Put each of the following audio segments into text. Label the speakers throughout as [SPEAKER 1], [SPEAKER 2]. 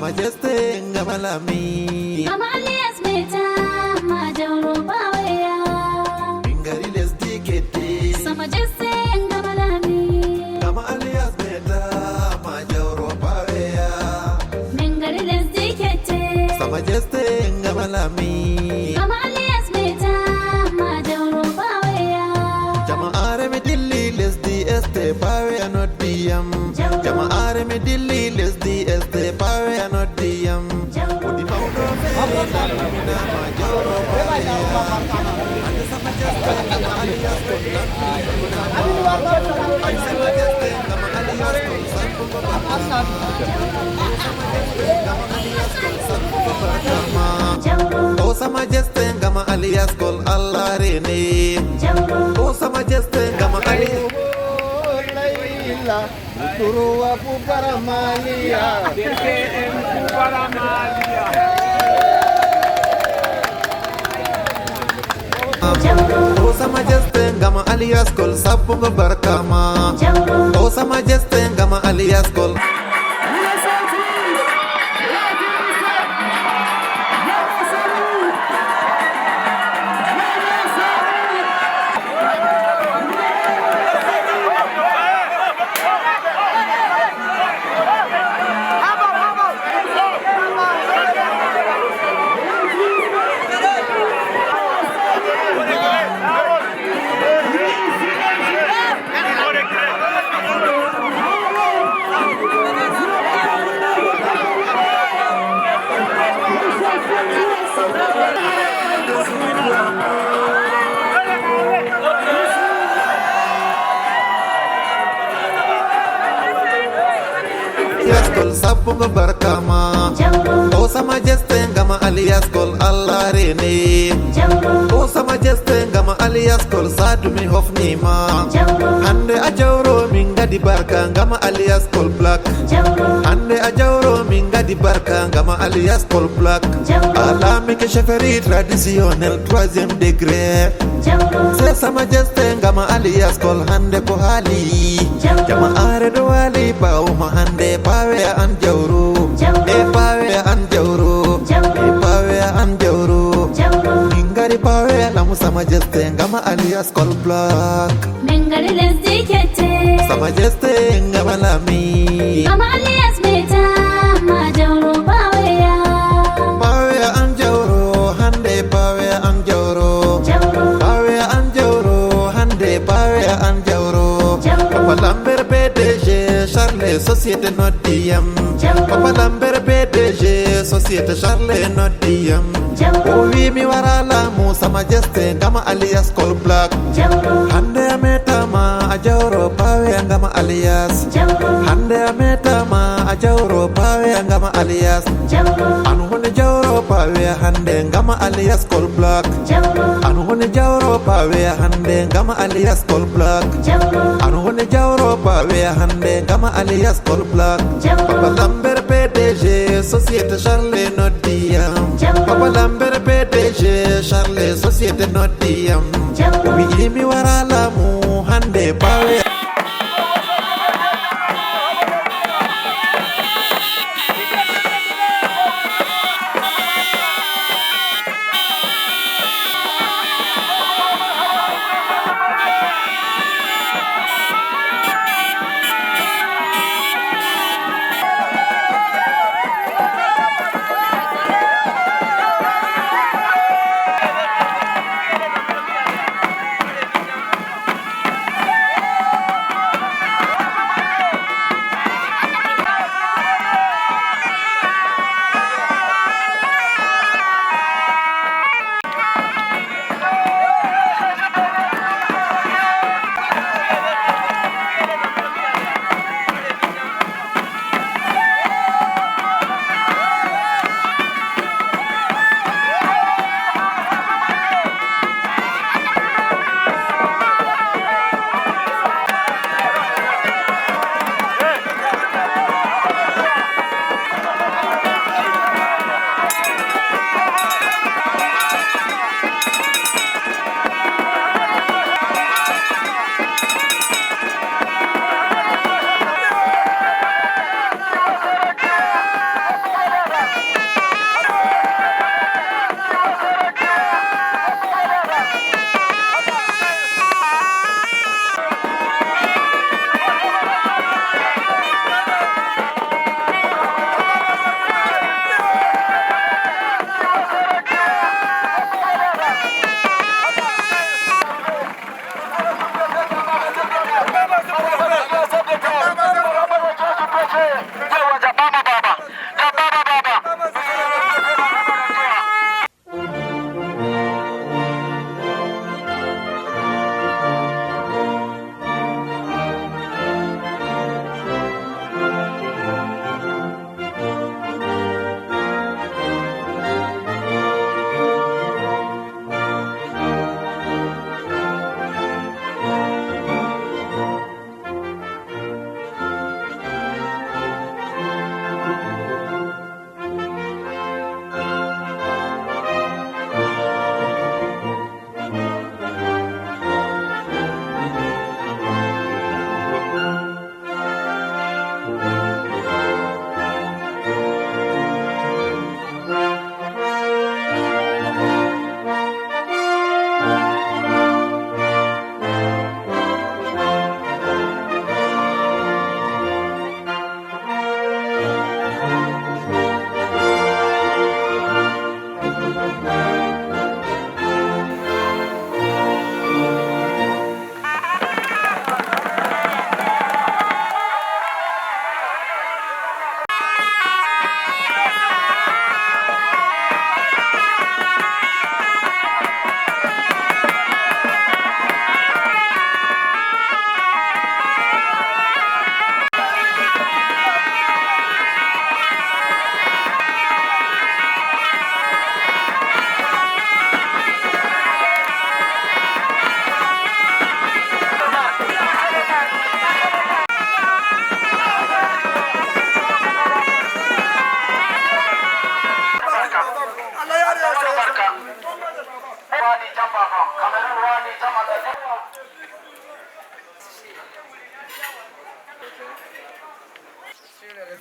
[SPEAKER 1] Majesté Ngamalami
[SPEAKER 2] Alias Meta Majauro Bawaya
[SPEAKER 1] Bingari les dikete
[SPEAKER 2] Sa Majesté Ngamalami
[SPEAKER 1] Alias Meta Majauro Bawaya
[SPEAKER 2] Bingari les dikete
[SPEAKER 1] Sa Majesté Ngamalami
[SPEAKER 2] Alias Meta Majauro Bawaya
[SPEAKER 1] Jama'are me dilli les DST Bawaya not diyam Jama'are me dilli les DST Bawaya not diyam Udi maudo fere lamina Majauro Bawaya Ande Sa Majesté Alias Oh Sa Majesté Ngama alias Kol Allah Rene Oh Sa Majesté Ngama alias
[SPEAKER 3] Turua Puparamalia
[SPEAKER 4] DPM Puparamalia
[SPEAKER 1] Oh Sa Majesté Ngama alias Kol Sapunga Barkama Oh Sa Majesté Ngama alias Kol alias Kol Sapunga Barkama Oh Sa Majesté Ngama alias Kol Allah Rene Oh Sa Majesté Ngama alias Kol Sadumi Hofnima Hande Ajawro Minga di Barka Ngama alias Kol Black Hande Ajawro Minga di Barka Ngama alias Kol Black Alamike chefferie traditionnelle 3e degré C'est Sa Majesté Ngama alias Kol Hande ko hali Jama'are do wali Bauma hande pawe an jawro E pawe an jawro E pawe an jawro Mingari pawe lamu Sa Majesté Ngama alias Kol Black
[SPEAKER 2] Bingari les dikete
[SPEAKER 1] Sa Majesté Ngama lami
[SPEAKER 2] Alias Meta Majauro Bawaya
[SPEAKER 1] Pawe an jawro hande pawe an jawro Pawe an jawro hande pawe an jawro Papa Lambert PDG Charles Société Notiyam Papa Lambert PDG Société Charles Notiyam O wi mi wara lamu Sa Majesté Ngama alias Kol Black Hande ametama a jawro pawe Ngama alias Hande ametama a jawro pawe Ngama alias Anu hone jawro pawe hande Ngama alias Kol Black Anu hone jawro pawe hande Ngama alias Kol Black Anu hone jawro pawe hande Ngama alias Kol Black Papa Lambert PDG Société Charles Notiyam Papa Lambert PDG Charles Société Notiyam Wi mi wara lamu hande pawe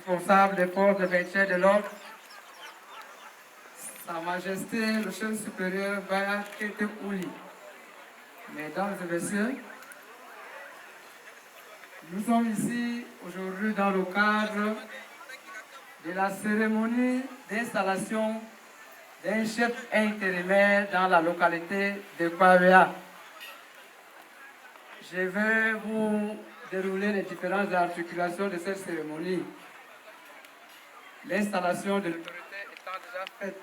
[SPEAKER 5] responsable des forces de maintien de l'ordre, Sa Majesté le chef supérieur Baya Kete Ouli. Mesdames et messieurs, nous sommes ici aujourd'hui dans le cadre de la cérémonie d'installation d'un chef intérimaire dans la localité de Pavea. Je vais vous dérouler les différentes articulations de cette cérémonie. L'installation de l'autorité étant déjà faite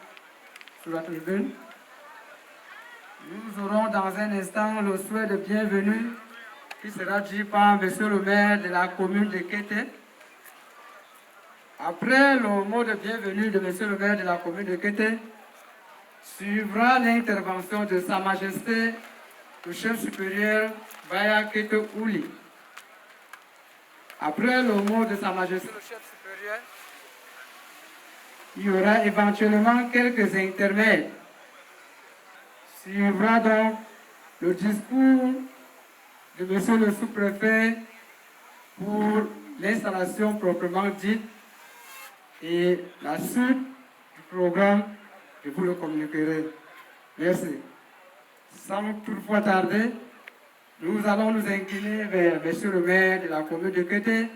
[SPEAKER 5] sur la tribune, nous aurons dans un instant le souhait de bienvenue qui sera dit par M. le maire de la commune de Kété. Après le mot de bienvenue de M. le maire de la commune de Kété, suivra l'intervention de Sa Majesté le chef supérieur Baya Kete Ouli. Après le mot de Sa Majesté le chef supérieur, il y aura éventuellement quelques intermèdes. Suivra donc le discours de M. le sous-préfet pour l'installation proprement dite et la suite du programme, je vous le communiquerai. Merci. Sans toutefois tarder, nous allons nous incliner vers M. le maire de la commune de Kété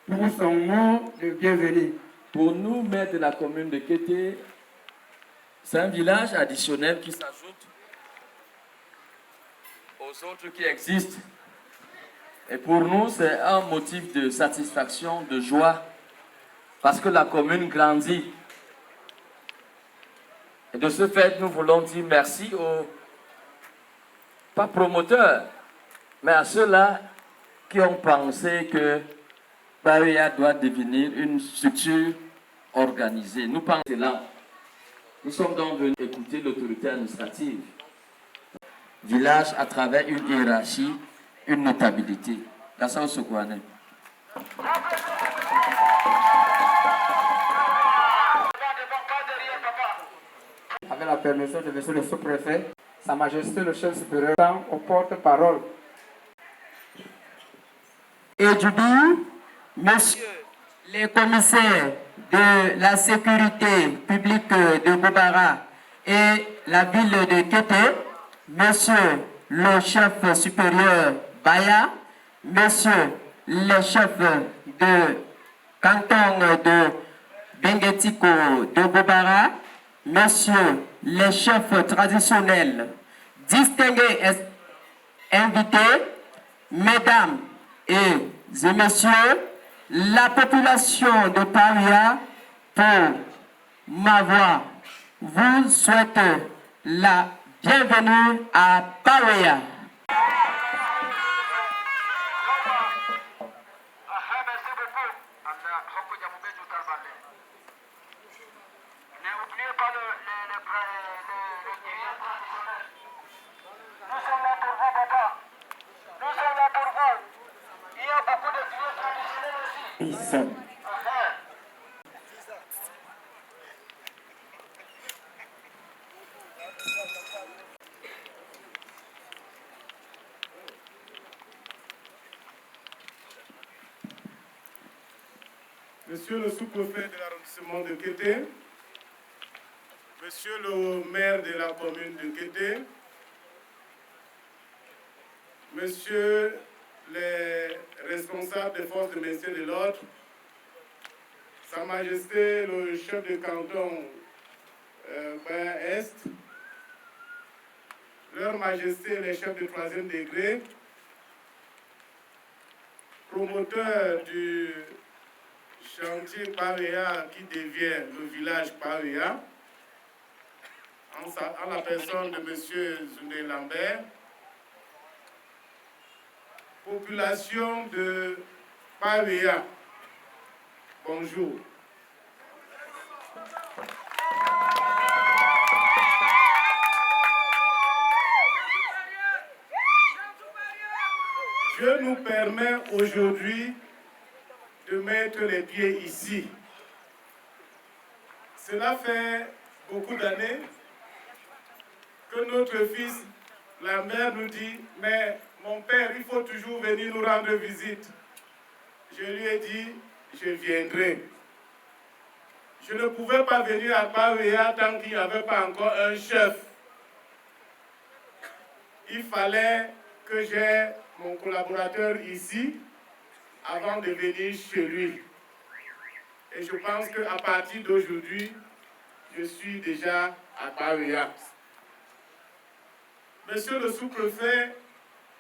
[SPEAKER 5] pour son mot de bienvenue.
[SPEAKER 6] Pour nous, maire de la commune de Kété, c'est un village additionnel qui s'ajoute aux autres qui existent. Et pour nous, c'est un motif de satisfaction, de joie, parce que la commune grandit. Et de ce fait, nous voulons dire merci aux, pas promoteurs, mais à ceux-là qui ont pensé que Pavea doit devenir une structure organisée. Nous pensons là. Nous sommes donc venus écouter l'autorité administrative. Village à travers une hiérarchie, une notabilité. Dans ça, on se connaît.
[SPEAKER 5] Avec la permission de M. le sous-préfet, Sa Majesté le chef supérieur, au porte-parole.
[SPEAKER 7] Et du bout, Monsieur les commissaires de la sécurité publique de Bobara et la ville de Kété, Monsieur le chef supérieur Baya, Monsieur le chef de canton de Bengetiko de Bobara, Monsieur les chefs traditionnels, distingués invités, Mesdames et Messieurs, la population de Pavea, pour m'avoir, vous souhaite la bienvenue à Pavea.
[SPEAKER 3] Monsieur le sous-préfet de l'arrondissement de Kété, Monsieur le maire de la commune de Kété, Monsieur les responsables des forces de maintien de l'ordre, Sa Majesté le chef de canton Baya-Est, Leur Majesté les chefs de 3e degré, promoteurs du chantier Pavea qui devient le village Pavea, en la personne de M. Zouné Lambert, population de Pavea, bonjour. Dieu nous permet aujourd'hui de mettre les pieds ici. Cela fait beaucoup d'années que notre fils Lambert nous dit, mais mon père, il faut toujours venir nous rendre visite. Je lui ai dit, je viendrai. Je ne pouvais pas venir à Bawea tant qu'il n'y avait pas encore un chef. Il fallait que j'aie mon collaborateur ici avant de venir chez lui. Et je pense qu'à partir d'aujourd'hui, je suis déjà à Bawea. Monsieur le sous-préfet,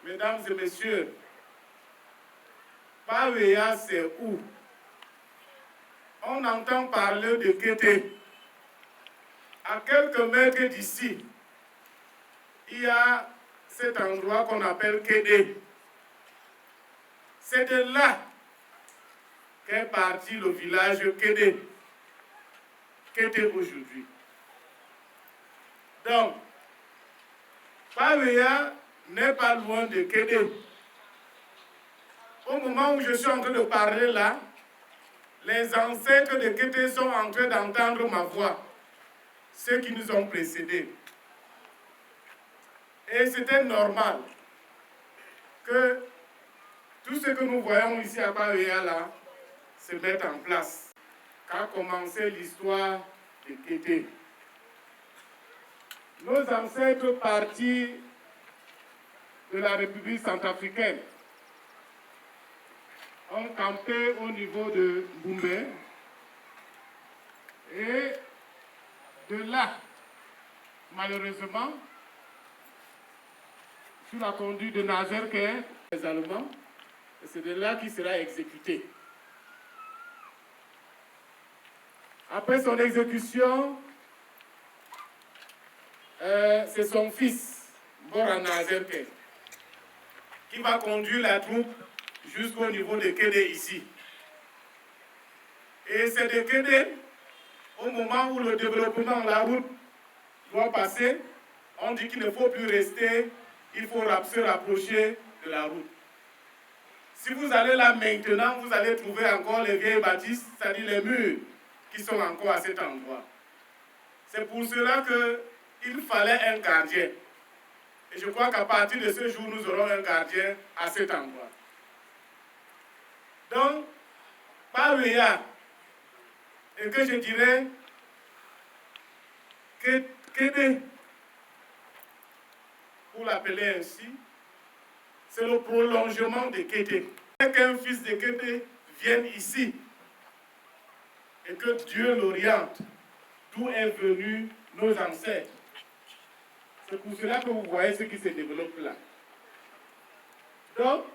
[SPEAKER 3] mesdames et messieurs, Bawea, c'est où? On entend parler de Kété. À quelques mètres d'ici, il y a cet endroit qu'on appelle Kédé. C'est de là qu'est parti le village Kédé. Kété aujourd'hui. Donc, Bawea n'est pas loin de Kédé. Au moment où je suis en train de parler là, les ancêtres de Kété sont en train d'entendre ma voix, ceux qui nous ont précédés. Et c'était normal que tout ce que nous voyons ici à Bawea là se mette en place. Qu'a commencé l'histoire de Kété. Nos ancêtres partis de la République centrafricaine ont campé au niveau de Boumbé et de là, malheureusement, sous la conduite de Nazarké, les Allemands, c'est de là qu'il sera exécuté. Après son exécution, c'est son fils, Bora Nazarké, qui va conduire la troupe jusqu'au niveau de Kédé ici. Et c'est de Kédé, au moment où le développement de la route doit passer, on dit qu'il ne faut plus rester, il faut se rapprocher de la route. Si vous allez là maintenant, vous allez trouver encore les vieilles bâtisses, c'est-à-dire les murs qui sont encore à cet endroit. C'est pour cela qu'il fallait un gardien. Et je crois qu'à partir de ce jour, nous aurons un gardien à cet endroit. Donc, Bawea, et que je dirais que Kédé, pour l'appeler ainsi, c'est le prolongement de Kédé. Qu'un fils de Kédé vienne ici et que Dieu l'oriente d'où est venu nos ancêtres. C'est pour cela que vous voyez ce qui se développe là. Donc,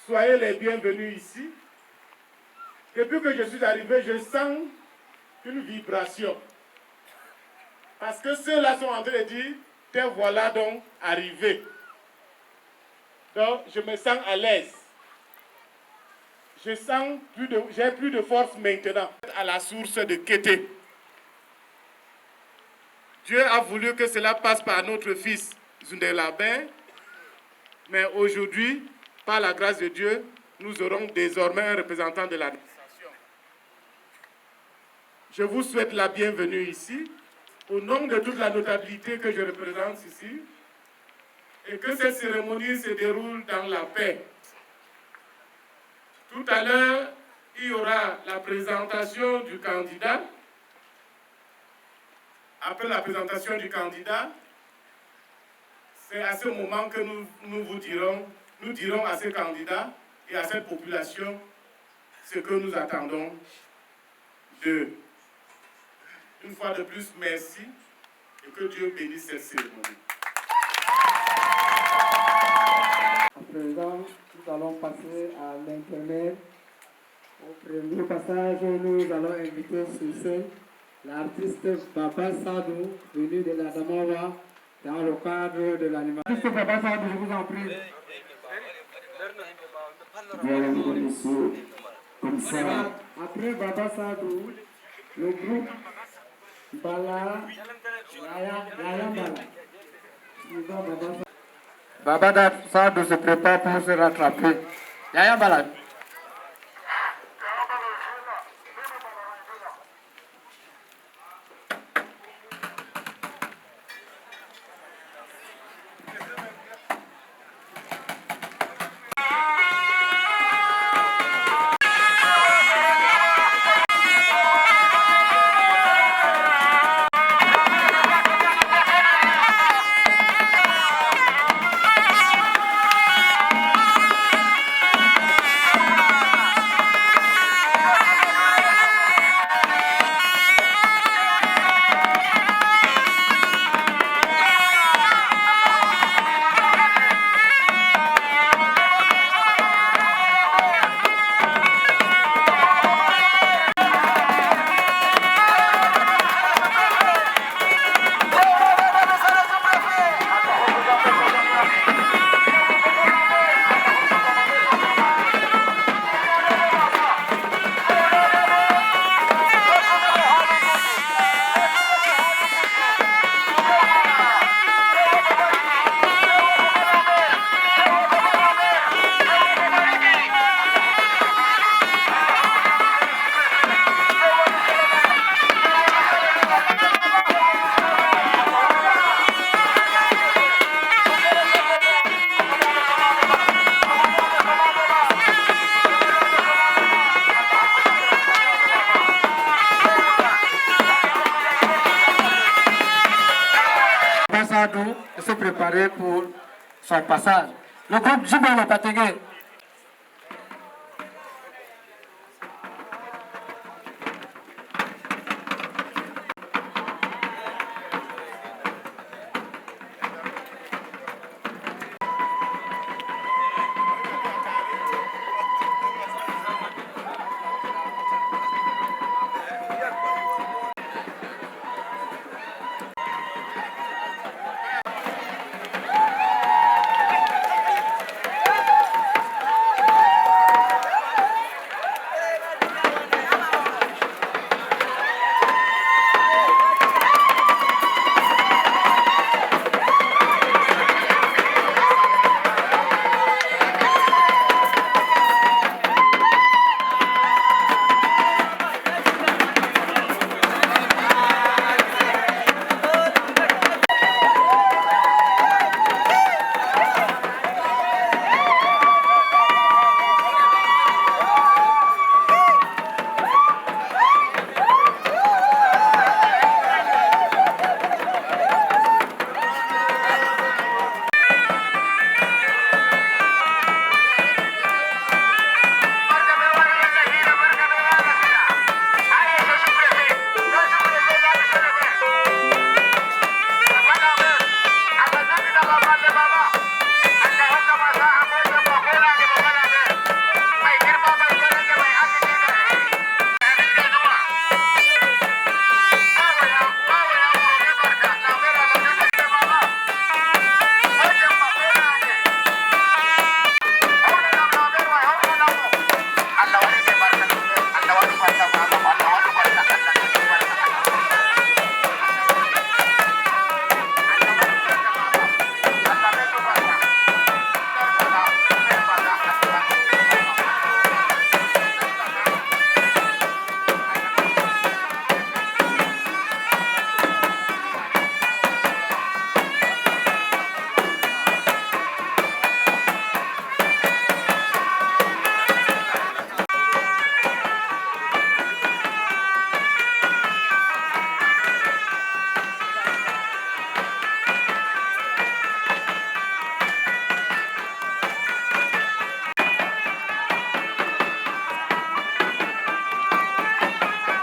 [SPEAKER 3] soyez les bienvenus ici. Depuis que je suis arrivé, je sens une vibration. Parce que ceux-là sont en train de dire, te voilà donc arrivé. Donc, je me sens à l'aise. J'ai plus de force maintenant à la source de Kété. Dieu a voulu que cela passe par notre fils Zundelabin, mais aujourd'hui, par la grâce de Dieu, nous aurons désormais un représentant de l'administration. Je vous souhaite la bienvenue ici, au nom de toute la notabilité que je représente ici, et que cette cérémonie se déroule dans la paix. Tout à l'heure, il y aura la présentation du candidat. Après la présentation du candidat, c'est à ce moment que nous dirons à ce candidat et à cette population ce que nous attendons d'eux. Une fois de plus, merci et que Dieu bénisse cette cérémonie.
[SPEAKER 5] À présent, nous allons passer à l'intermède. Au premier passage, nous allons inviter sur scène l'artiste Baba Sadou, venu de la Damawa, dans le cadre de l'animation. L'artiste Baba Sadou, je vous en prie. Comme ça. Après Baba Sadou, le groupe Bala Yaya Bala. Baba Sadou se prépare pour se rattraper. Yaya Bala. Amadou de se préparer pour son passage. Le groupe Djibouti Patégué.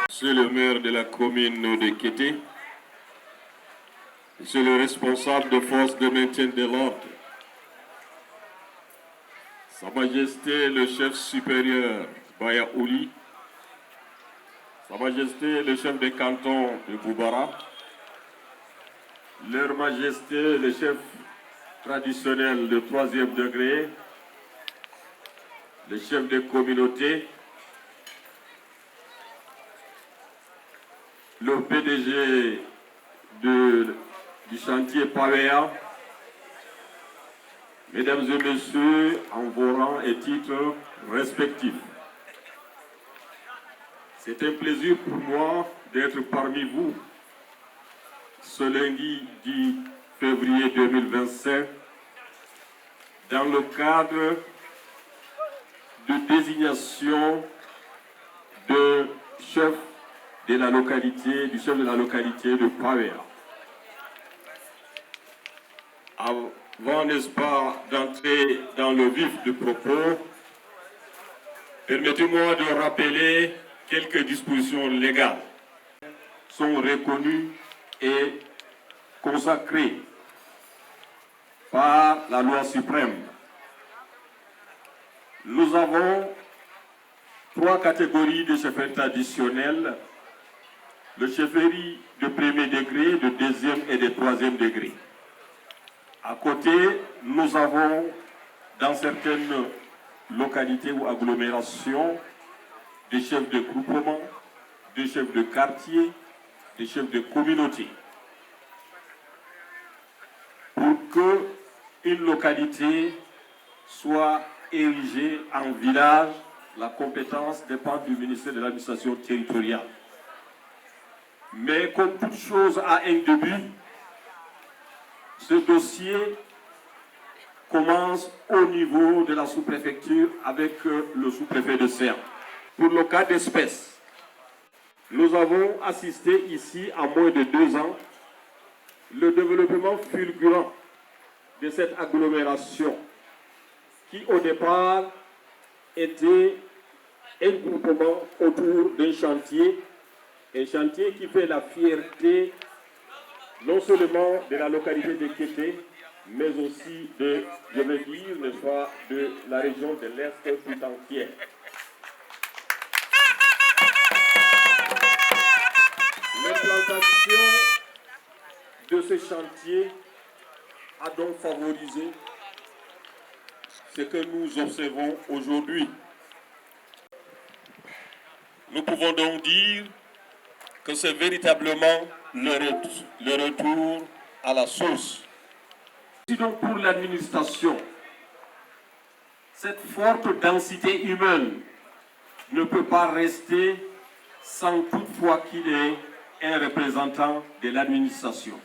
[SPEAKER 8] Monsieur le maire de la commune de Kété, Monsieur le responsable de forces de maintien de l'ordre, Sa Majesté le chef supérieur Baya Ouli, Sa Majesté le chef de canton de Boubara, Leur Majesté le chef traditionnel de 3e degré, le chef de communauté, le PDG du chantier Pavea, Mesdames et Messieurs, en vos rangs et titres respectifs. C'est un plaisir pour moi d'être parmi vous ce lundi 10 février 2025 dans le cadre de désignation de chef de la localité, du chef de la localité de Pavea. Avant, n'est-ce pas, d'entrer dans le vif du propos, permettez-moi de rappeler quelques dispositions légales sont reconnues et consacrées par la loi suprême. Nous avons 3 catégories de chefferies traditionnelles: le chefferie de 1er degré, de 2e et de 3e degré. À côté, nous avons dans certaines localités ou agglomérations des chefs de groupement, des chefs de quartier, des chefs de communauté. Pour qu'une localité soit érigée en village, la compétence dépend du ministère de l'administration territoriale. Mais comme toute chose a un début, ce dossier commence au niveau de la sous-préfecture avec le sous-préfet de Serres. Pour le cas d'espèce, nous avons assisté ici en moins de 2 ans le développement fulgurant de cette agglomération qui au départ était un groupement autour d'un chantier qui fait la fierté non seulement de la localité de Kété, mais aussi de, je veux dire, n'est-ce pas, de la région de l'Est tout entière. L'implantation de ce chantier a donc favorisé ce que nous observons aujourd'hui. Nous pouvons donc dire que c'est véritablement le retour à la source. Si donc pour l'administration, cette forte densité humaine ne peut pas rester sans toutefois qu'il ait un représentant de l'administration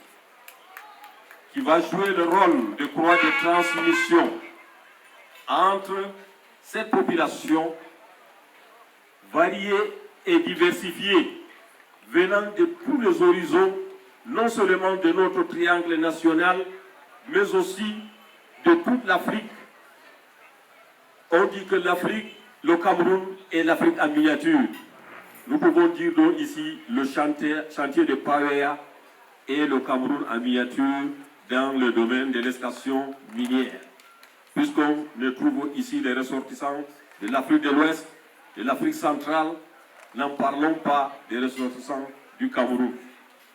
[SPEAKER 8] qui va jouer le rôle de croix de transmission entre cette population variée et diversifiée, venant de tous les horizons, non seulement de notre triangle national, mais aussi de toute l'Afrique. On dit que l'Afrique, le Cameroun est l'Afrique en miniature. Nous pouvons dire donc ici le chantier de Pawea et le Cameroun en miniature dans le domaine de l'extraction minière, puisqu'on trouve ici les ressortissants de l'Afrique de l'Ouest, de l'Afrique centrale, n'en parlons pas des ressortissants du Cameroun,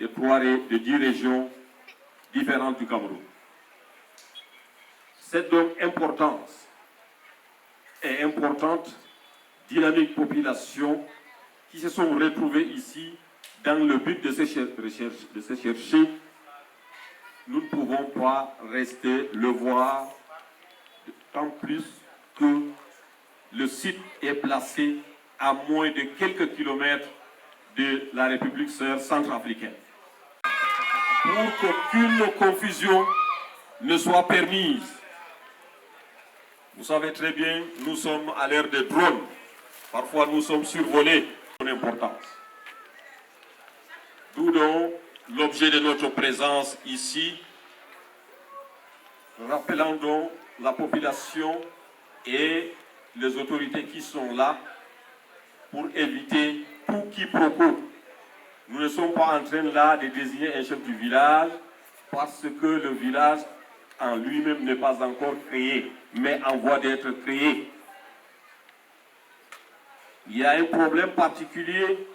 [SPEAKER 8] de 10 régions différentes du Cameroun. Cette donc importance et importante dynamique population qui se sont retrouvées ici dans le but de se chercher, nous ne pouvons pas rester le voir, tant plus que le site est placé à moins de quelques kilomètres de la République sœur centrafricaine. Pour qu'aucune confusion ne soit permise, vous savez très bien, nous sommes à l'ère des drones. Parfois, nous sommes survolés. Son importance. D'où donc l'objet de notre présence ici, rappelant donc la population et les autorités qui sont là pour éviter tout quiproquo. Nous ne sommes pas en train là de désigner un chef du village parce que le village en lui-même n'est pas encore créé, mais en voie d'être créé. Il y a un problème particulier,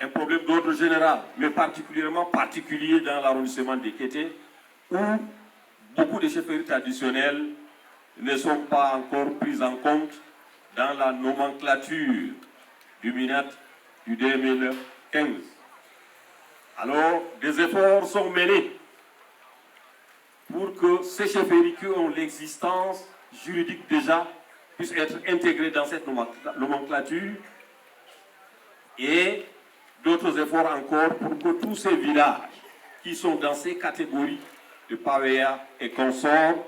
[SPEAKER 8] un problème d'ordre général, mais particulièrement particulier dans l'arrondissement de Kété, où beaucoup de chefferies traditionnelles ne sont pas encore prises en compte dans la nomenclature du MINAT du 2015. Alors, des efforts sont menés pour que ces chefferies qui ont l'existence juridique déjà puissent être intégrés dans cette nomenclature et d'autres efforts encore pour que tous ces villages qui sont dans ces catégories de Pawea et consorts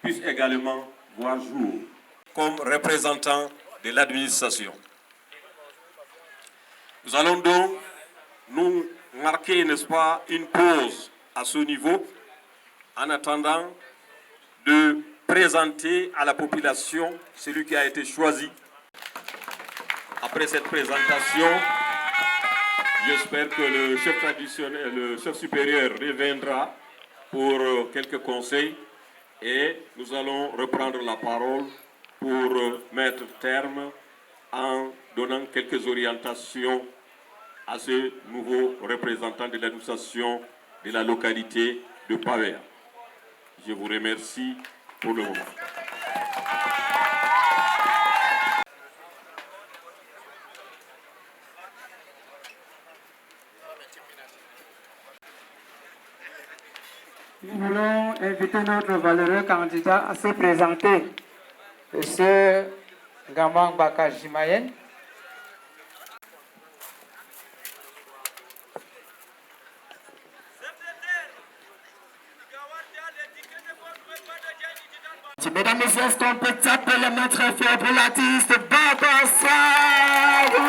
[SPEAKER 8] puissent également voir jour comme représentants de l'administration. Nous allons donc nous marquer, n'est-ce pas, une pause à ce niveau en attendant de présenter à la population celui qui a été choisi. Après cette présentation, j'espère que le chef traditionnel, le chef supérieur reviendra pour quelques conseils et nous allons reprendre la parole pour mettre terme en donnant quelques orientations à ce nouveau représentant de l'administration de la localité de Pawea. Je vous remercie pour le moment.
[SPEAKER 5] Nous voulons inviter notre valeureux candidat à se présenter. Monsieur Gamang Baka Jimayen.
[SPEAKER 7] Mesdames et messieurs, est-ce qu'on peut taper le maître fort pour l'artiste Baba Salou?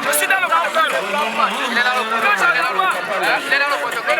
[SPEAKER 4] Je suis dans le protocole. Il est dans le protocole. Il est dans le protocole.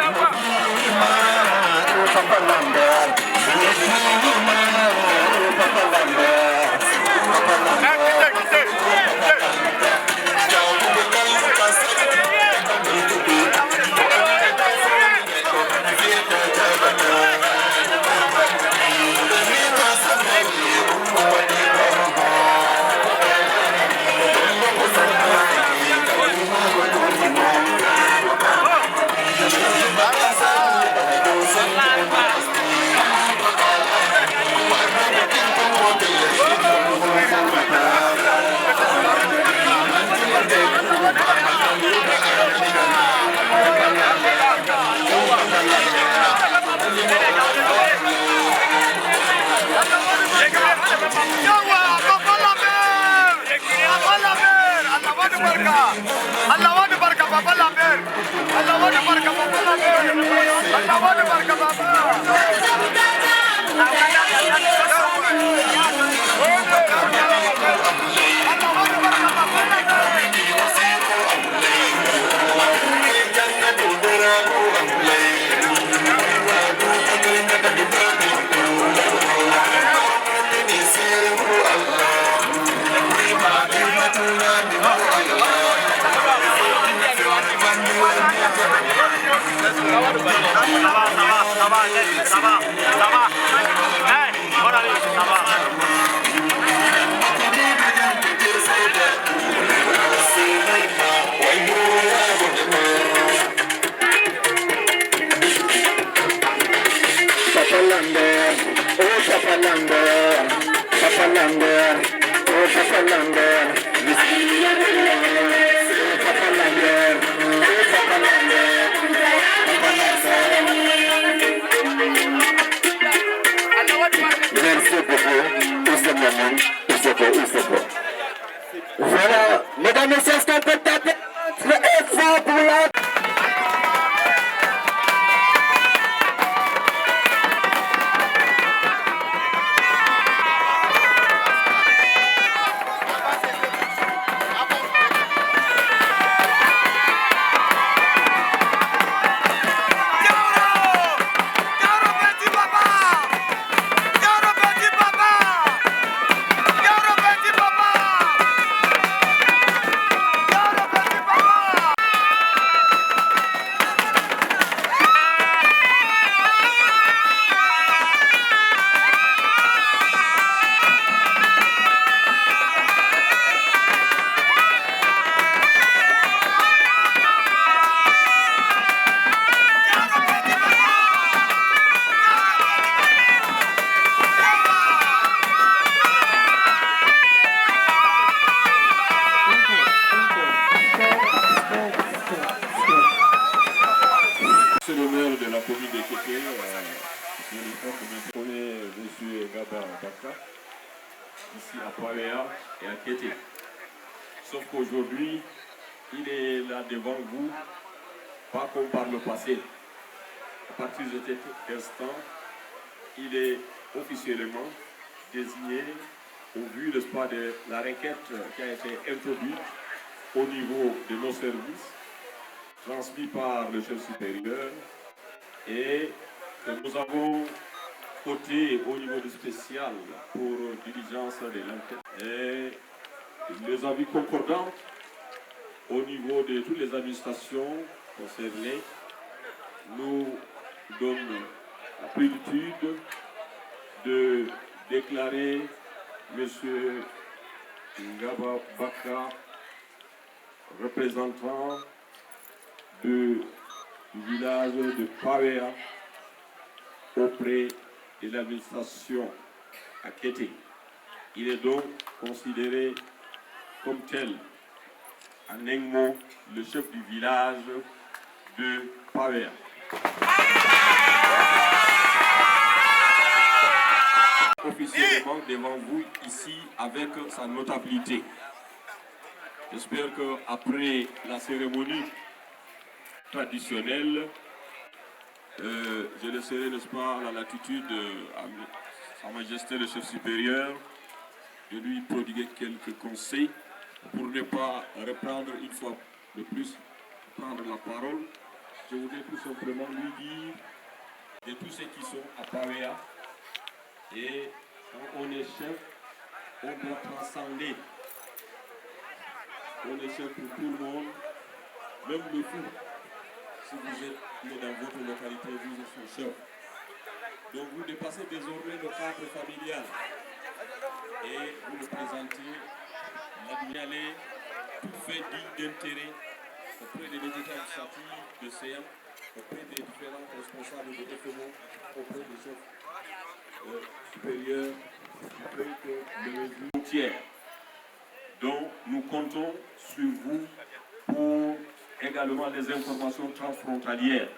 [SPEAKER 7] Voilà, mesdames et messieurs, est-ce qu'on peut taper très fort pour la...
[SPEAKER 8] C'est le maire de la commune de Kéké, je connais M. Gaba Baka, ici à Pawea et à Kété. Sauf qu'aujourd'hui, il est là devant vous, pas comme par le passé. À partir de cet instant, il est officiellement désigné au vu, n'est-ce pas, de la requête qui a été introduite au niveau de nos services, transmis par le chef supérieur, et que nous avons voté au niveau du spécial pour diligence de l'enquête. Et les avis concordants au niveau de toutes les administrations concernées nous donnent la plénitude de déclarer M. Ngaba Baka représentant du village de Pawea auprès de l'administration à Kété. Il est donc considéré comme tel, en un mot, le chef du village de Pawea. Officiellement devant vous ici avec sa notabilité. J'espère qu'après la cérémonie traditionnelle, je laisserai, n'est-ce pas, la latitude à Sa Majesté le chef supérieur de lui prodiguer quelques conseils pour ne pas reprendre une fois de plus, prendre la parole, je voudrais tout simplement lui dire de tous ceux qui sont à Pawea. Et quand on est chef, on doit transcender. On est chef pour tout le monde, même le fou. Si vous êtes dans votre localité, vous êtes son chef. Donc vous dépassez désormais le cadre familial et vous représentez l'admiralé tout fait dit d'intérêt auprès des députés administratifs de CM, auprès des différents responsables de FMO, auprès des chefs supérieurs, auprès de mesures entières. Donc nous comptons sur vous pour également les informations transfrontalières.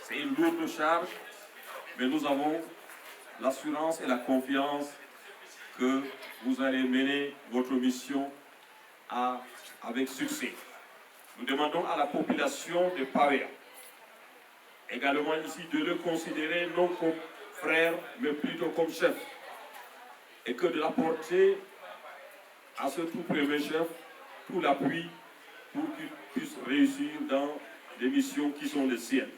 [SPEAKER 8] C'est une lourde charge, mais nous avons l'assurance et la confiance que vous allez mener votre mission avec succès. Nous demandons à la population de Pawea, également ici, de le considérer non comme frère, mais plutôt comme chef, et que de l'apporter à ce tout premier chef tout l'appui pour qu'il puisse réussir dans les missions qui sont les siennes.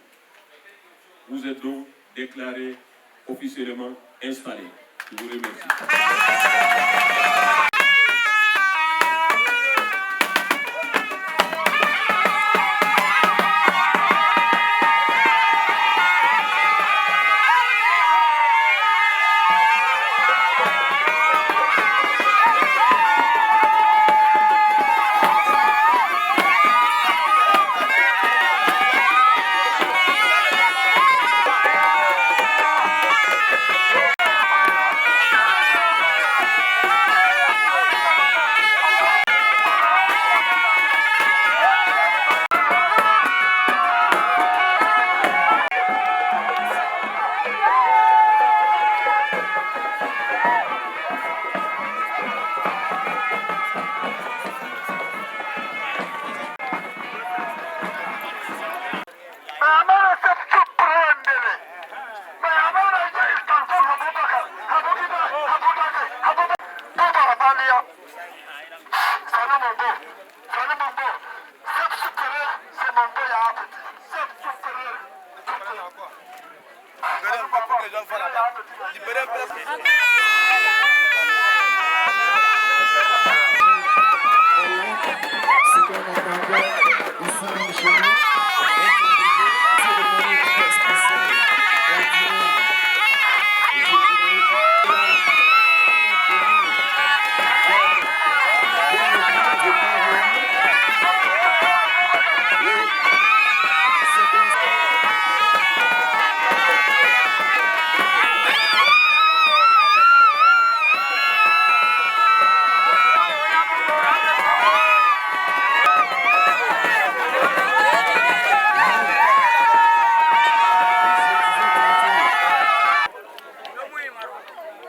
[SPEAKER 8] Vous êtes donc déclaré officiellement installé. Je vous remercie.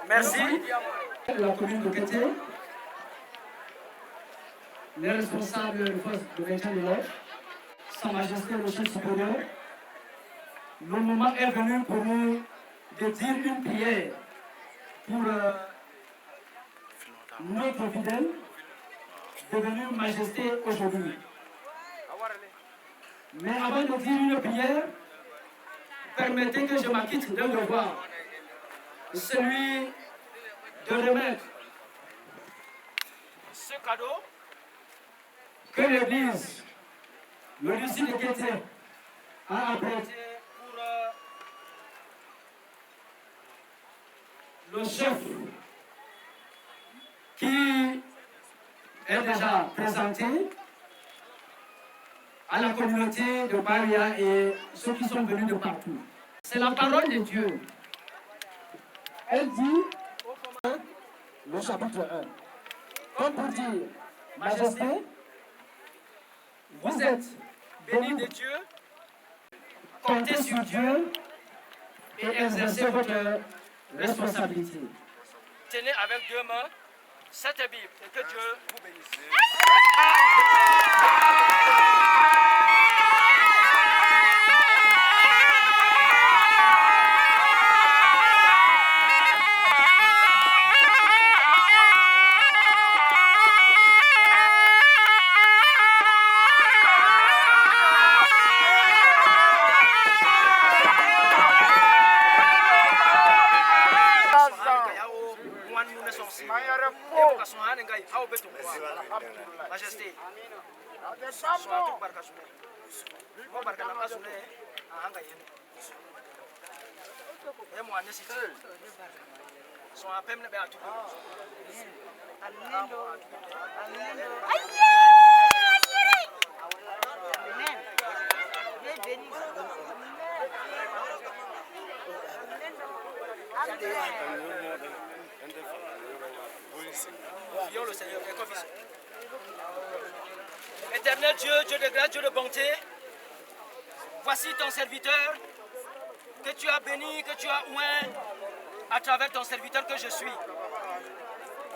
[SPEAKER 5] Merci. La commune de Kété, les responsables de force de maintien de l'ordre, Sa Majesté le chef supérieur, le moment est venu pour nous de dire une prière pour notre fidèle devenu Majesté aujourd'hui. Mais avant de dire une prière, permettez que je m'acquitte d'un devoir, celui de remettre ce cadeau que l'Église, le lycée de Kété, a apprêté pour le chef qui est déjà présenté à la communauté de Pawea et ceux qui sont venus de partout. C'est la parole de Dieu. Elle dit, le chapitre 1, comme pour dire, Majesté, vous êtes bénis de Dieu, comptez sur Dieu et exercez votre responsabilité. Tenez avec deux mains cette Bible et que Dieu vous bénisse.
[SPEAKER 4] Majesté. Le Seigneur, Éternel Dieu, Dieu de grâce, Dieu de bonté, voici ton serviteur que tu as béni, que tu as oint à travers ton serviteur que je suis.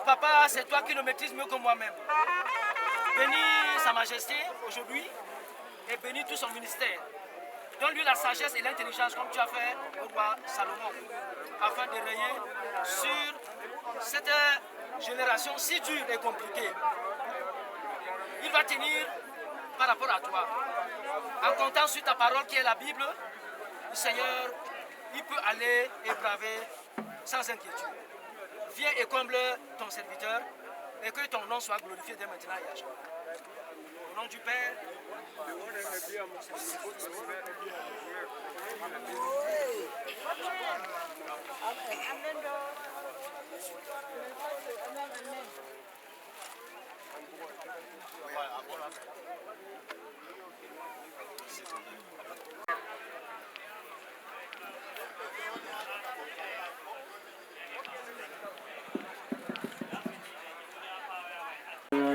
[SPEAKER 4] Papa, c'est toi qui le maîtrises mieux que moi-même. Bénis sa majesté aujourd'hui et bénis tout son ministère. Donne-lui la sagesse et l'intelligence comme tu as fait au roi Salomon, afin de régner sur cette génération si dure et compliquée. Il va tenir par rapport à toi. En comptant sur ta parole qui est la Bible, le Seigneur, il peut aller et braver sans inquiétude. Viens et comble ton serviteur et que ton nom soit glorifié dès maintenant et à jamais. Au nom du Père,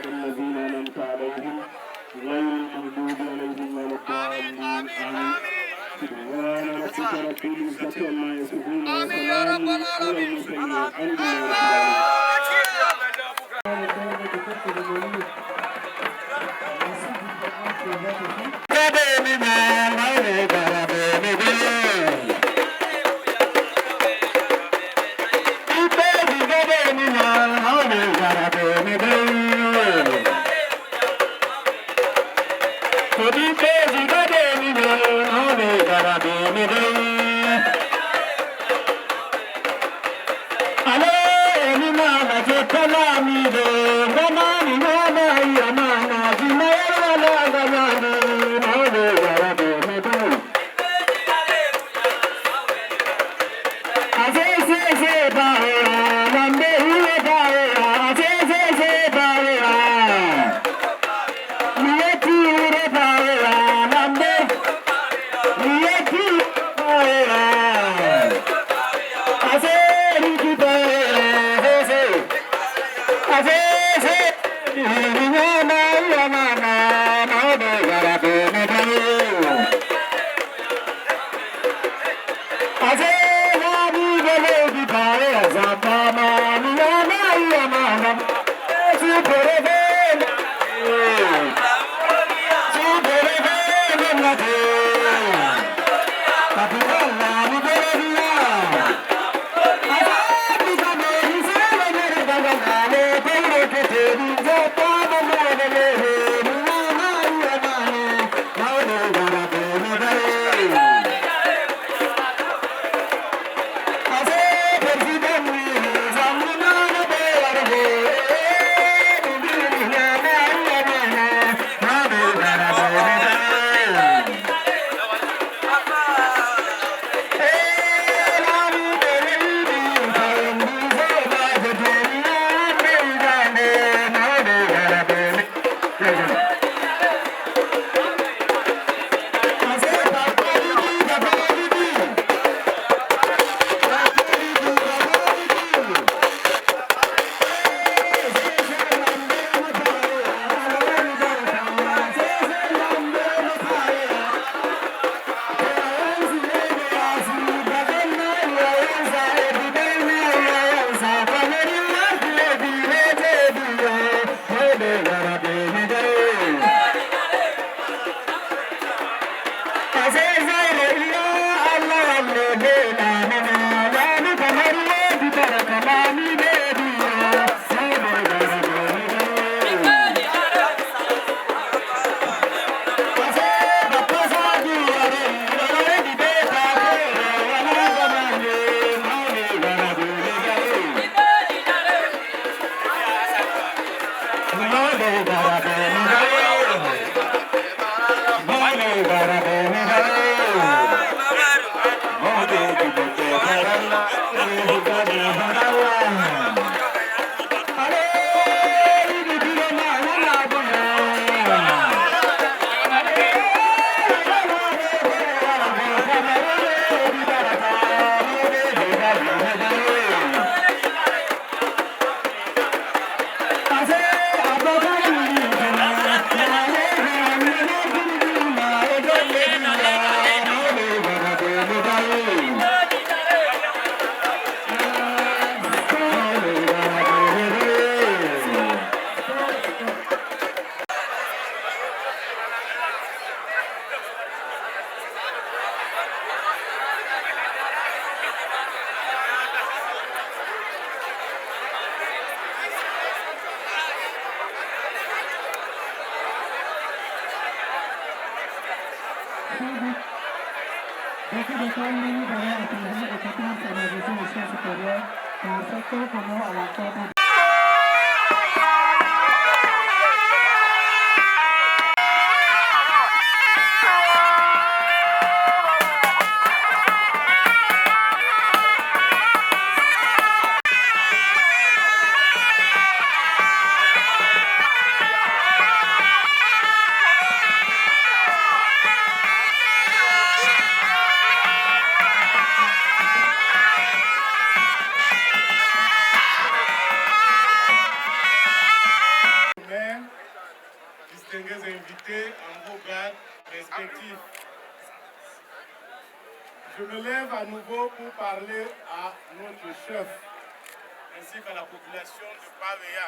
[SPEAKER 7] الذين أنعمت عليهم غير المغضوب عليهم ولا الضالين آمين. سبحان ربك رب العزة عما يصفون وسلام على المرسلين والحمد
[SPEAKER 9] Beaucoup de femmes venues d'ailleurs accueillir et préparent sa majesté au chien supérieur dans le secteur commun à l'encontre.
[SPEAKER 3] Distingués invités en vos grades respectifs. Je me lève à nouveau pour parler à notre chef ainsi qu'à la population de Paweya.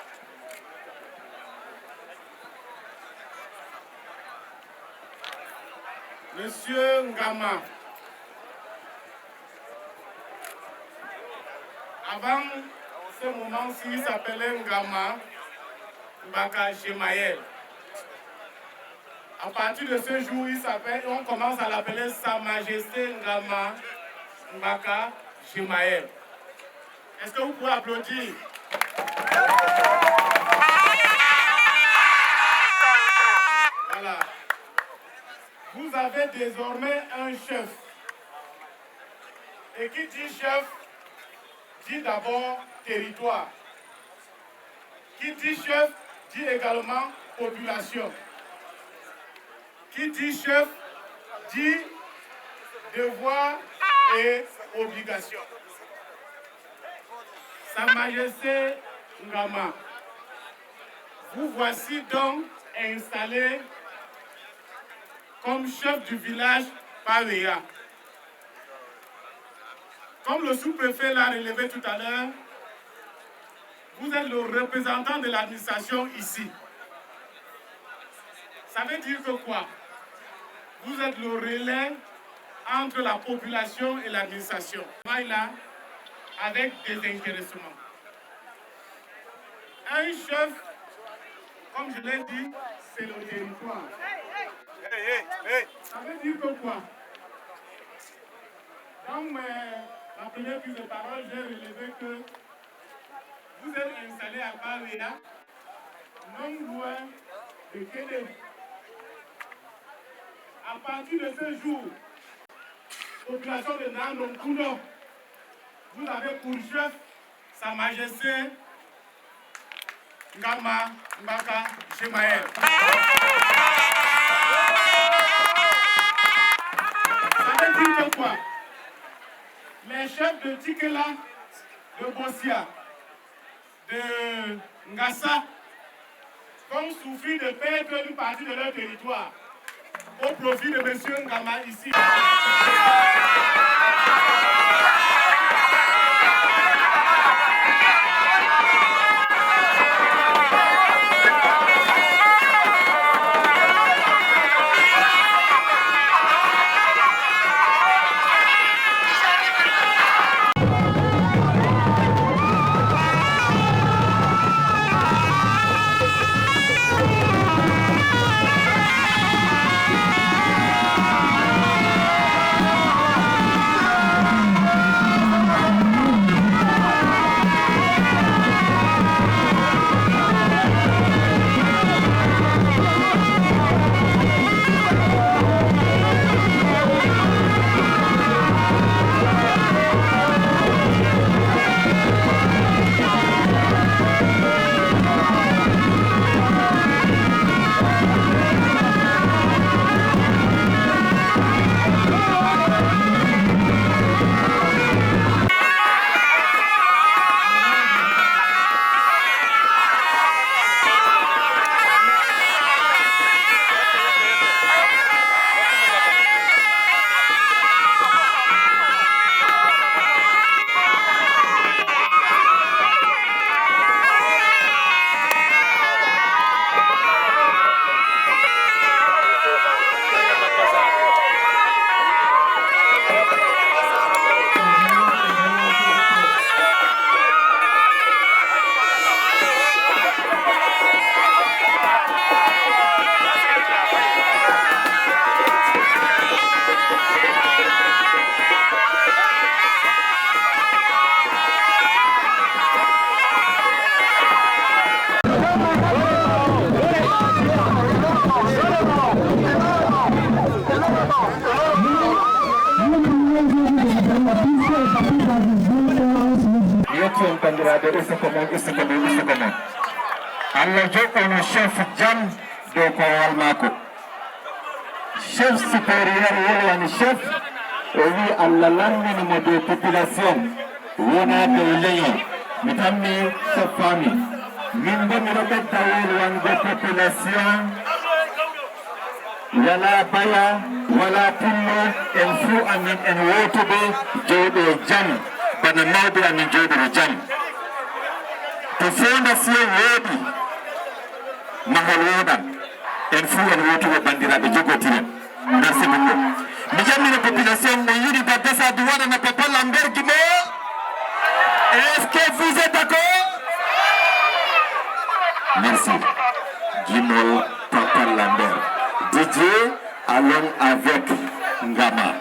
[SPEAKER 3] Monsieur Ngama, avant ce moment-ci, il s'appelait Ngama Mbaka Jemael. À partir de ce jour, on commence à l'appeler Sa Majesté Ngama Mbaka Jemael. Est-ce que vous pouvez applaudir? Voilà. Vous avez désormais un chef. Et qui dit chef, dit d'abord territoire. Qui dit chef, dit également population. Qui dit chef, dit devoir et obligation. Sa Majesté Ngama, vous voici donc installé comme chef du village Paweya. Comme le sous-préfet l'a relevé tout à l'heure, vous êtes le représentant de l'administration ici. Ça veut dire que quoi? Vous êtes le relais entre la population et l'administration. Là, avec des intéressements. Un chef, comme je l'ai dit, c'est le territoire. Ça veut dire que quoi? Dans la première prise de parole, j'ai relevé que vous êtes installé à Paweya, non loin de Kédé. À partir de ce jour, population de Nandonkuno, vous avez pour chef Sa Majesté Ngama Mbaka Jemael. Ça veut dire que quoi? Les chefs de Tikela, de Bossia, de Ngassa, ont souffert de perdre une partie de leur territoire au profit de M. Ngama ici.
[SPEAKER 7] Yetron bandiraɓe ustukomo Allah joɓɓono chef jam dow korowal maako chef supérieur wolwani chef o wi Allah lamminomo dow population wona dow leñol mi tammi chef fami min bo miɗo ɓedda wolwango population wala baya wala pullo en fuu amin en wotuɓe jowɗo jam bana mawɓe amin jowɗoro jam to fondation wooɗi mahol woɗan en fuu en wotuɓe bandiraɓe jogotiren merci beaucoup mi jammina population mo yiɗi baddesa du waɗana papa lambergi mo est ce que vous êtes d'accord merci gimol papa lambert Didier allons avec Ngama.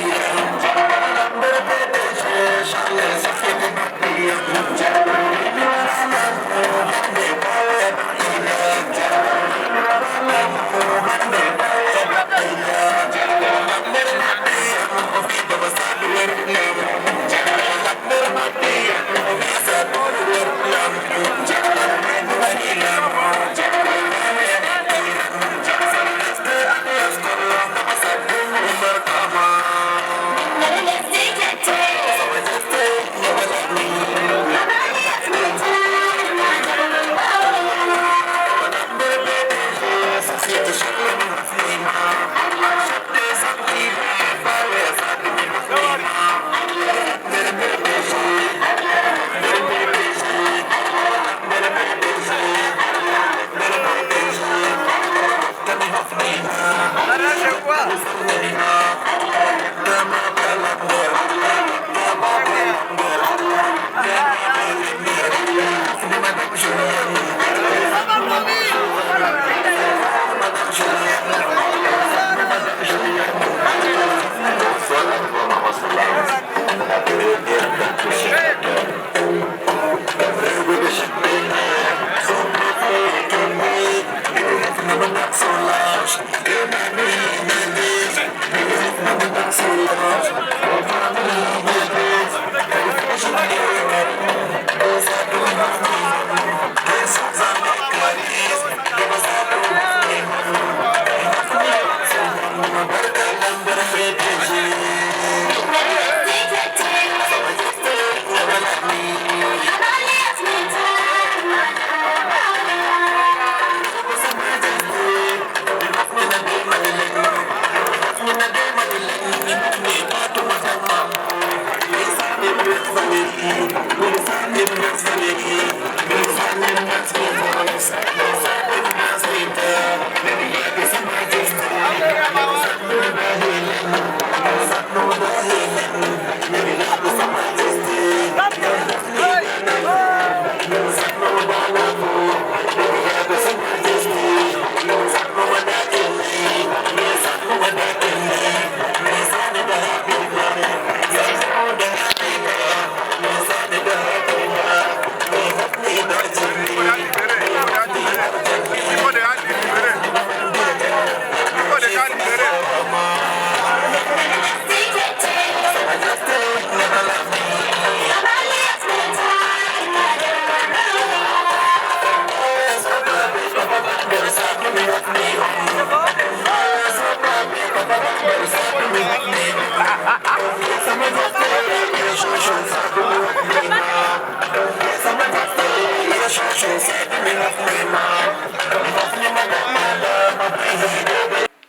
[SPEAKER 1] Yeah.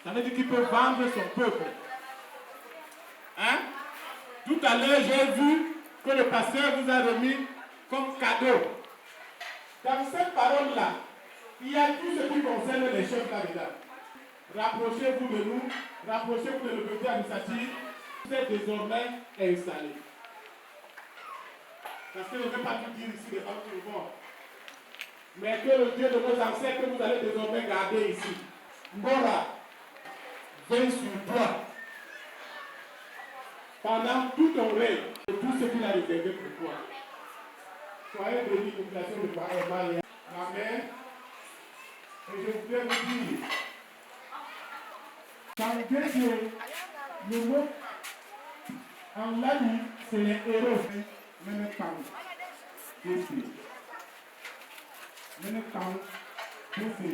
[SPEAKER 3] Ça veut dire qu'il peut vendre son peuple. Hein? Tout à l'heure, j'ai vu que le pasteur vous a remis comme cadeau. Dans cette parole-là, il y a tout ce qui concerne les chefs d'État. Rapprochez-vous de nous, rapprochez-vous de l'autorité administrative. Vous êtes désormais installés. Parce que je ne vais pas tout dire ici devant tout le monde. Mais que le Dieu de nos ancêtres, vous allez désormais garder ici. Mbora, veille sur toi. Pendant tout ton règne, et tout ce qu'il a réservé pour toi. Soyez bénis, population de Paris. Amen. Et je voudrais vous dire, malgré que le mot en l'année, c'est les héros. Même temps, ici. Même temps, ici.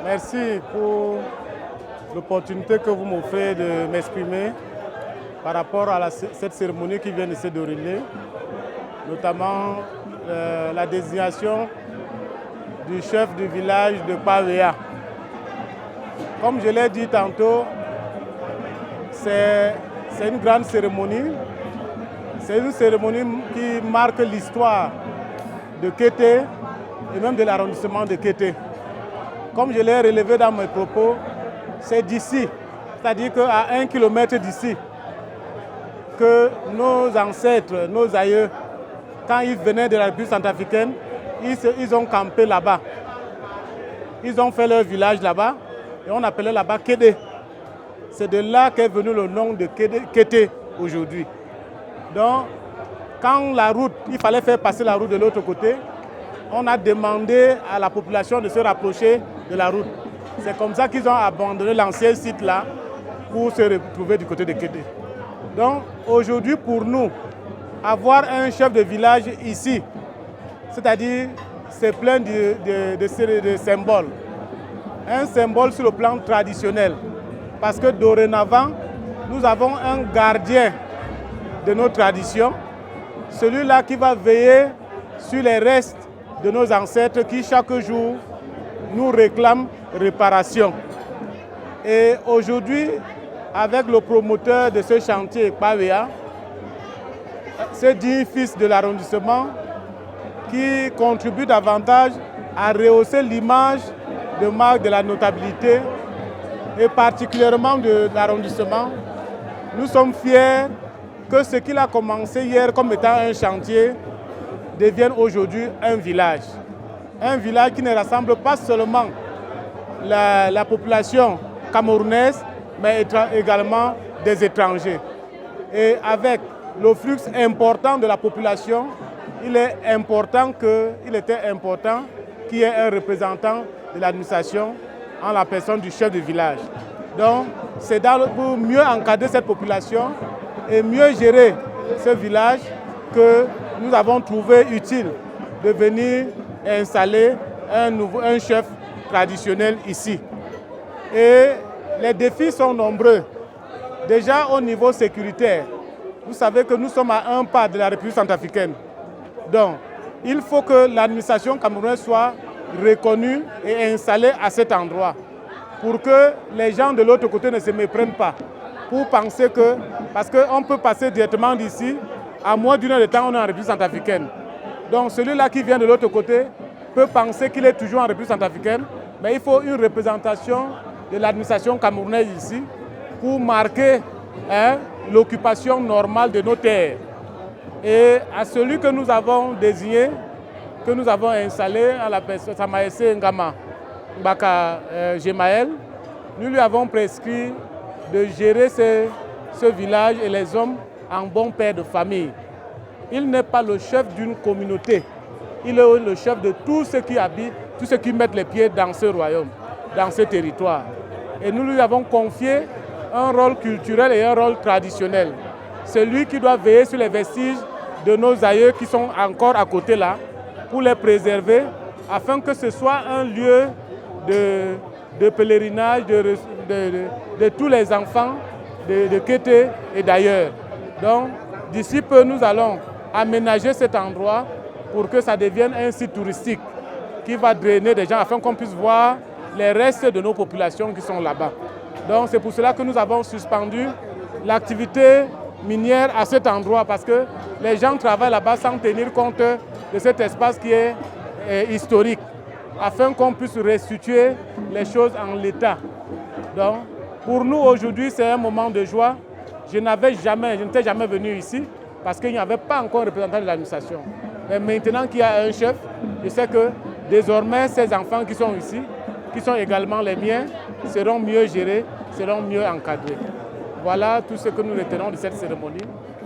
[SPEAKER 3] Merci pour l'opportunité que vous m'offrez de m'exprimer par rapport à cette cérémonie qui vient de se dérouler, notamment la désignation du chef du village de Pawea. Comme je l'ai dit tantôt, c'est une grande cérémonie. C'est une cérémonie qui marque l'histoire de Kété et même de l'arrondissement de Kété. Comme je l'ai relevé dans mes propos, c'est d'ici, c'est-à-dire qu'à 1 kilomètre d'ici, que nos ancêtres, nos aïeux, quand ils venaient de la République centrafricaine, ils ont campé là-bas.
[SPEAKER 10] ils ont fait leur village là-bas et on appelait là-bas Kédé. C'est de là qu'est venu le nom de Kété aujourd'hui. Donc, quand la route, il fallait faire passer la route de l'autre côté, on a demandé à la population de se rapprocher de la route. C'est comme ça qu'ils ont abandonné l'ancien site là pour se retrouver du côté de Kédé. Donc, aujourd'hui, pour nous, avoir un chef de village ici, c'est-à-dire, c'est plein de symboles. Un symbole sur le plan traditionnel. Parce que dorénavant, nous avons un gardien de nos traditions, celui-là qui va veiller sur les restes de nos ancêtres qui chaque jour nous réclament réparation. Et aujourd'hui, avec le promoteur de ce chantier, Pawea, ce 10 fils de l'arrondissement qui contribuent davantage à rehausser l'image de marque de la notabilité et particulièrement de l'arrondissement. Nous sommes fiers que ce qu'il a commencé hier comme étant un chantier devienne aujourd'hui un village. Un village qui ne rassemble pas seulement la population camerounaise, mais également des étrangers. Et avec le flux important de la population, il était important qu'il y ait un représentant de l'administration en la personne du chef de village. Donc, c'est pour mieux encadrer cette population et mieux gérer ce village que nous avons trouvé utile de venir installer un chef traditionnel ici. Et les défis sont nombreux. Déjà au niveau sécuritaire, vous savez que nous sommes à un pas de la République centrafricaine. Donc, il faut que l'administration camerounaise soit reconnue et installée à cet endroit pour que les gens de l'autre côté ne se méprennent pas, pour penser que, parce qu'on peut passer directement d'ici, à moins d'une heure de temps, on est en République centrafricaine. Donc celui-là qui vient de l'autre côté peut penser qu'il est toujours en République centrafricaine, mais il faut une représentation de l'administration camerounaise ici pour marquer l'occupation normale de nos terres. Et à celui que nous avons désigné, que nous avons installé à la personne Samaessé Ngama Mbaka Gemaël, nous lui avons prescrit de gérer ce village et les hommes en bon père de famille. Il n'est pas le chef d'une communauté, il est le chef de tous ceux qui habitent, tous ceux qui mettent les pieds dans ce royaume, dans ce territoire. Et nous lui avons confié un rôle culturel et un rôle traditionnel. C'est lui qui doit veiller sur les vestiges de nos aïeux qui sont encore à côté là, pour les préserver, afin que ce soit un lieu de pèlerinage de tous les enfants de Kété et d'ailleurs. Donc, d'ici peu, nous allons aménager cet endroit pour que ça devienne un site touristique qui va drainer des gens afin qu'on puisse voir les restes de nos populations qui sont là-bas. Donc, c'est pour cela que nous avons suspendu l'activité minière à cet endroit parce que les gens travaillent là-bas sans tenir compte de cet espace qui est historique afin qu'on puisse restituer les choses en l'état. Donc, pour nous aujourd'hui, c'est un moment de joie. Je n'étais jamais venu ici parce qu'il n'y avait pas encore un représentant de l'administration. Mais maintenant qu'il y a un chef, je sais que désormais, ces enfants qui sont ici, qui sont également les miens, seront mieux gérés, seront mieux encadrés. Voilà tout ce que nous retenons de cette cérémonie.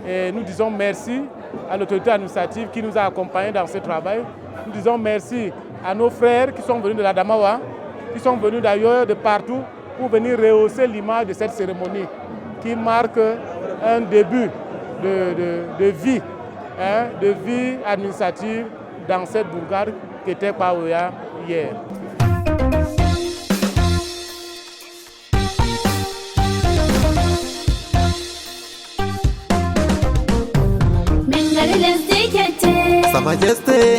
[SPEAKER 10] Et nous disons merci à l'autorité administrative qui nous a accompagnés dans ce travail. Nous disons merci à nos frères qui sont venus de la Damawa, qui sont venus d'ailleurs de partout pour venir rehausser l'image de cette cérémonie qui marque un début de vie administrative dans cette bourgade qui était Pawea hier.
[SPEAKER 1] Sa Majesté